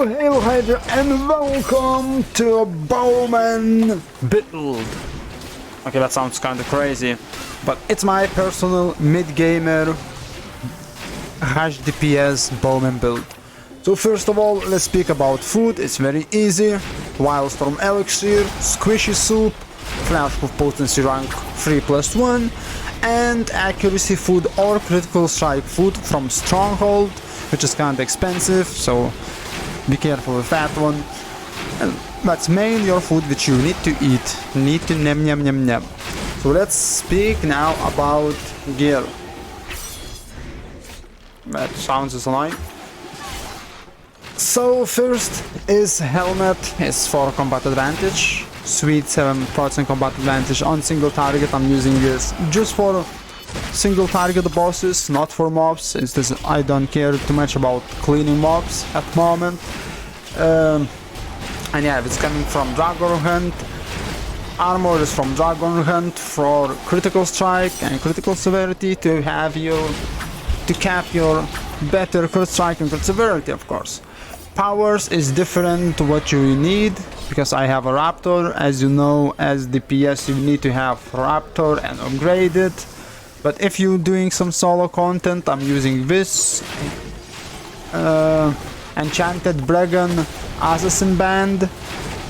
Hail hi there and welcome to a Bowman build. Okay, that sounds kind of crazy, but it's my personal mid-gamer Hdps Bowman build. So first of all, let's speak about food. It's very easy. Wildstorm Elixir, Squishy Soup, Flashproof Potency rank 3+1, and Accuracy food or Critical Strike food from Stronghold, which is kind of expensive, so be careful with that one. And that's mainly your food which you need to eat. Need to nem. So let's speak now about gear. That sounds annoying. So first is helmet, is for combat advantage. Sweet 7% combat advantage on single target. I'm using this just for single target bosses, not for mobs. I don't care too much about cleaning mobs at the moment. And yeah, it's coming from Dragon Hunt. Armor is from Dragon Hunt for critical strike and critical severity to have you to cap your better crit strike and crit severity, of course. Powers is different to what you need, because I have a Raptor. As you know, as DPS you need to have Raptor and upgrade it. But if you're doing some solo content, I'm using this Enchanted Bragon Assassin Band.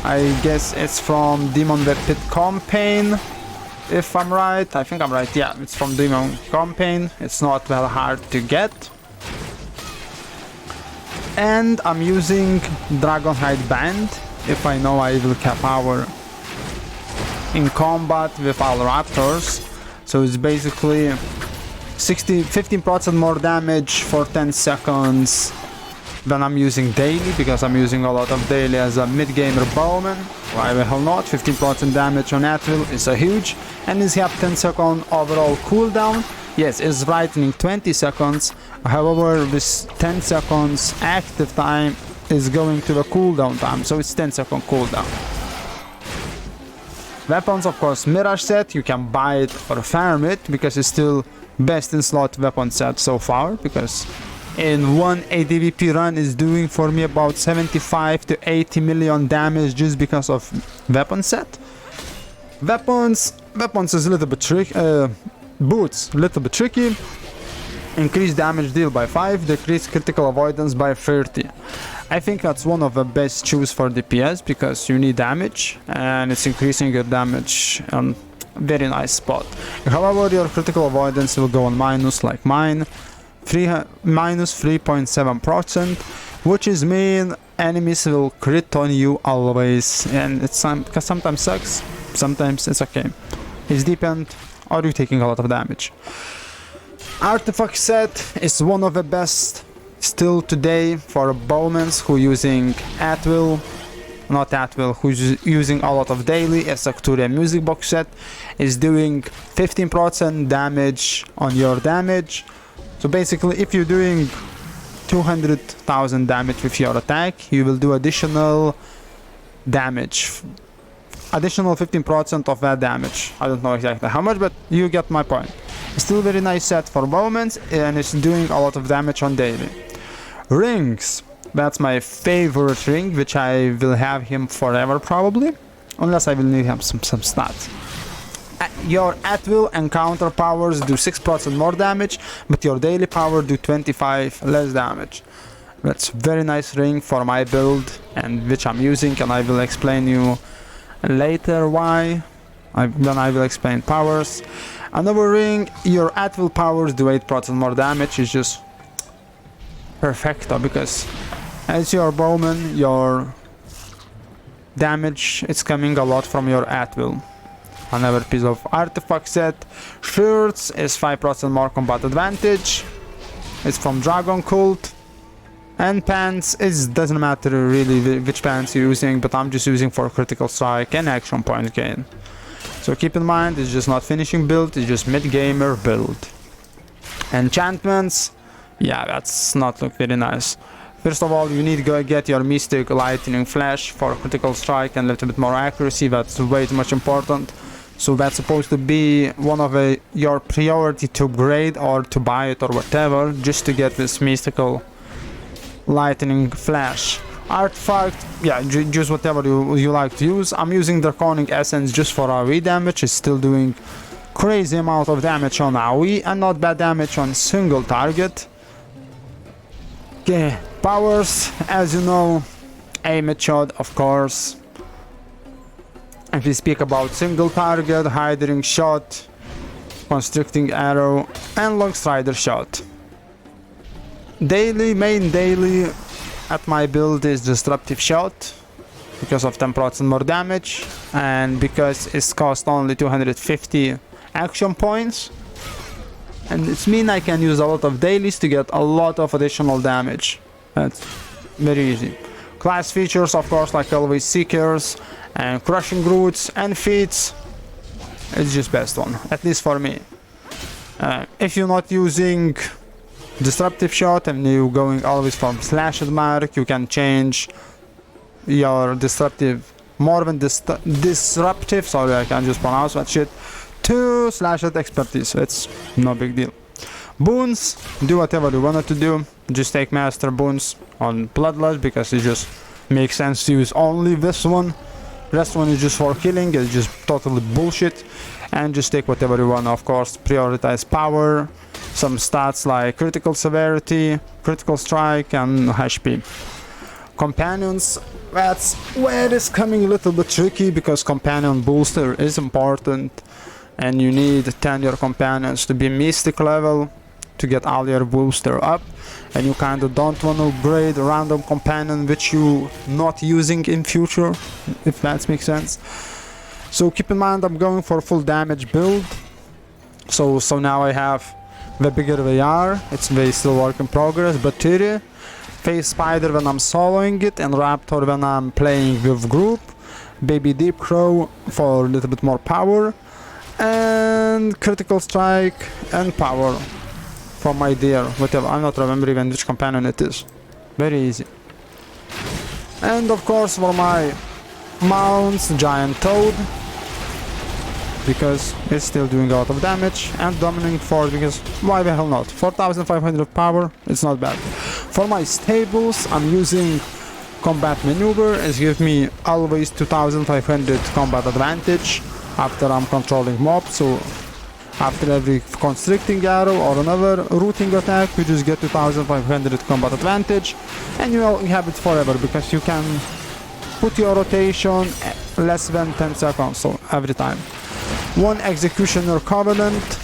I guess it's from Demon Web Pit campaign, if I'm right. I think I'm right, yeah, it's from Demon campaign. It's not well hard to get. And I'm using Dragonhide Band, if I know I will cap power in combat with all Raptors. So it's basically 15% more damage for 10 seconds than I'm using daily, because I'm using a lot of daily as a mid-gamer bowman. Why the hell not? 15% damage on Atwill is a huge, and is have 10-second overall cooldown. Yes, it's brightening 20 seconds, however this 10 seconds active time is going to the cooldown time, so it's 10-second cooldown. Weapons, of course, Mirage set, you can buy it or farm it, because it's still best in slot weapon set so far, because in one ADVP run is doing for me about 75 to 80 million damage just because of weapon set. Weapons is a little bit tricky. Boots, a little bit tricky. Increase damage deal by 5, decrease critical avoidance by 30. I think that's one of the best choose for DPS, because you need damage and it's increasing your damage on a very nice spot. However, your critical avoidance will go on minus, like mine, minus 3.7%, which is mean enemies will crit on you always, and it's sometimes sucks, sometimes it's okay. It depends. Are you taking a lot of damage? Artifact set is one of the best still today for bowmans who using Atwill, who's using a lot of daily. As Acturia music box set is doing 15% damage on your damage. So basically, if you're doing 200,000 damage with your attack, you will do additional damage. Additional 15% of that damage. I don't know exactly how much, but you get my point. Still very nice set for moments, and it's doing a lot of damage on daily. Rings. That's my favorite ring, which I will have him forever probably, unless I will need him some stats. Your Atwill and counter powers do 6% more damage, but your daily power do 25 less damage. That's very nice ring for my build, and which I'm using, and I will explain you later why. Then I will explain powers. Another ring, your Atwill powers do 8% more damage. Is just perfecto, because as your bowman, your damage is coming a lot from your Atwill. Another piece of artifact set. Shirts is 5% more combat advantage. It's from Dragon Cult. And pants, it doesn't matter really which pants you're using, but I'm just using for critical strike and action point gain. So keep in mind, it's just not finishing build, it's just mid-gamer build. Enchantments, yeah, that's not look very nice. First of all, you need to go get your Mystic Lightning Flash for critical strike and a little bit more accuracy. That's way too much important. So that's supposed to be one of your priority to upgrade or to buy it or whatever, just to get this mystical Lightning Flash. Artifact, yeah, just whatever you like to use. I'm using Draconic Essence just for AoE damage. It's still doing crazy amount of damage on AoE and not bad damage on single target. Okay, powers, as you know, aim shot, of course. If we speak about single target, hiding shot, constricting arrow, and long strider shot. Daily, main daily at my build is disruptive shot because of 10% more damage and because it's cost only 250 action points. And it means I can use a lot of dailies to get a lot of additional damage. That's very easy. Class features, of course, like always, Seekers and Crushing Roots and Feats. It's just best one, at least for me. If you're not using Disruptive Shot and you're going always from Slashed Mark, you can change your Disruptive, more than Disruptive, sorry I can't just pronounce that shit, to Slashed Expertise. It's no big deal. Boons, do whatever you wanted to do. Just take Master Boons on Bloodlust because it just makes sense to use only this one. Rest one is just for killing, it's just totally bullshit. And just take whatever you want, of course. Prioritize power, some stats like critical severity, critical strike, and HP. Companions, that's where it's coming a little bit tricky because companion booster is important. And you need 10 your companions to be mystic level to get all your booster up, and you kind of don't want to upgrade a random companion which you not using in future, if that makes sense. So keep in mind I'm going for full damage build. So now I have the bigger they are, it's very still work in progress, but Tiri, Phase Spider when I'm soloing it, and Raptor when I'm playing with group, Baby Deep Crow for a little bit more power, and critical strike and power from my deer, whatever, I'm not remembering even which companion it is. Very easy. And of course for my mounts, Giant Toad, because it's still doing a lot of damage, and Dominating Force because why the hell not? 4500 power, it's not bad. For my stables I'm using Combat Maneuver, it gives me always 2500 combat advantage after I'm controlling mobs, so after every constricting arrow or another rooting attack you just get 2500 combat advantage, and you have it forever because you can put your rotation less than 10 seconds, so every time. 1 Executioner Covenant,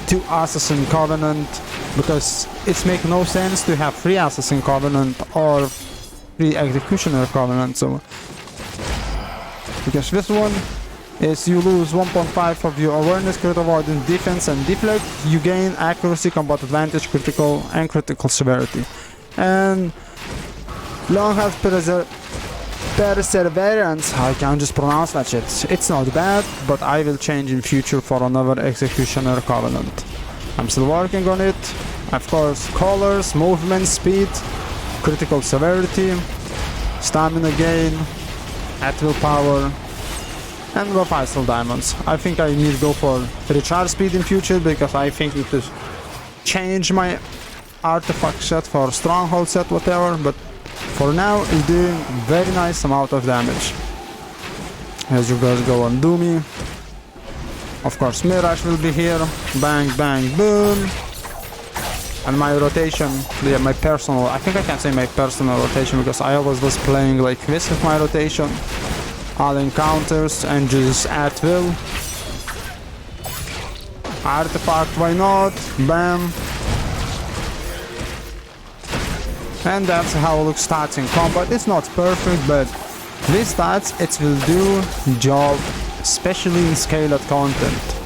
2 Assassin Covenant, because it makes no sense to have 3 Assassin Covenant or 3 Executioner Covenant, so because this one is you lose 1.5 of your awareness, crit avoidance, defense, and deflect. You gain accuracy, combat advantage, critical, and critical severity. And long has perseverance. I can't just pronounce that shit. It's not bad, but I will change in future for another Executioner Covenant. I'm still working on it. Of course, colors, movement, speed, critical severity, stamina gain, at will power, and Reprisal Diamonds. I think I need to go for recharge speed in future because I think it is change my artifact set for stronghold set, whatever, but for now it's doing very nice amount of damage. As you guys go on Doomy. Of course Mirage will be here. Bang bang boom. And my rotation, yeah, my personal, I think I can say my personal rotation because I always was playing like this with my rotation. All encounters and just at will. Artifact, why not? Bam. And that's how it looks stats in combat. It's not perfect, but these stats, it will do job, especially in scaled content.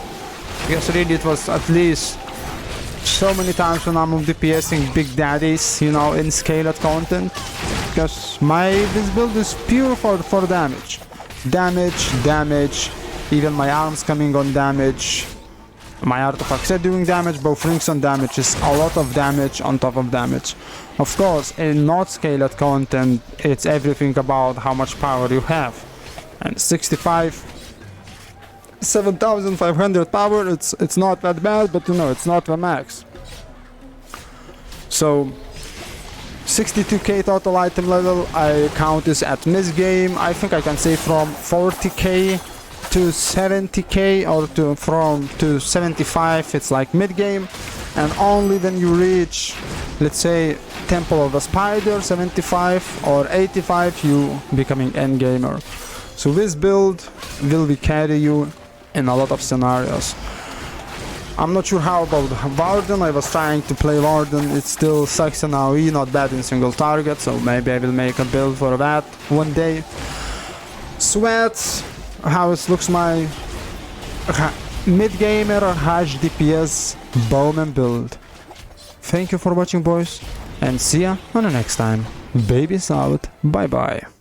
Because really it was at least so many times when I'm DPSing Big Daddies, you know, in scaled content. Because this build is pure for damage. Damage, even my arms coming on damage, my artifacts are doing damage, both rings on damage is a lot of damage on top of damage. Of course, in not scaled content, it's everything about how much power you have. And 7500 power, it's not that bad, but you know, it's not the max. So 62k total item level. I count this at mid-game. I think I can say from 40k to 70k, or to 75 it's like mid-game. And only when you reach, let's say, Temple of the Spider 75 or 85, you becoming end gamer. So this build will be carry you in a lot of scenarios. I'm not sure how about Warden. I was trying to play Warden. It still sucks in AoE, not bad in single target, so maybe I will make a build for that one day. Sweats, how it looks my mid-gamer Hdps bowman build. Thank you for watching, boys, and see ya on the next time. Babies out, bye bye.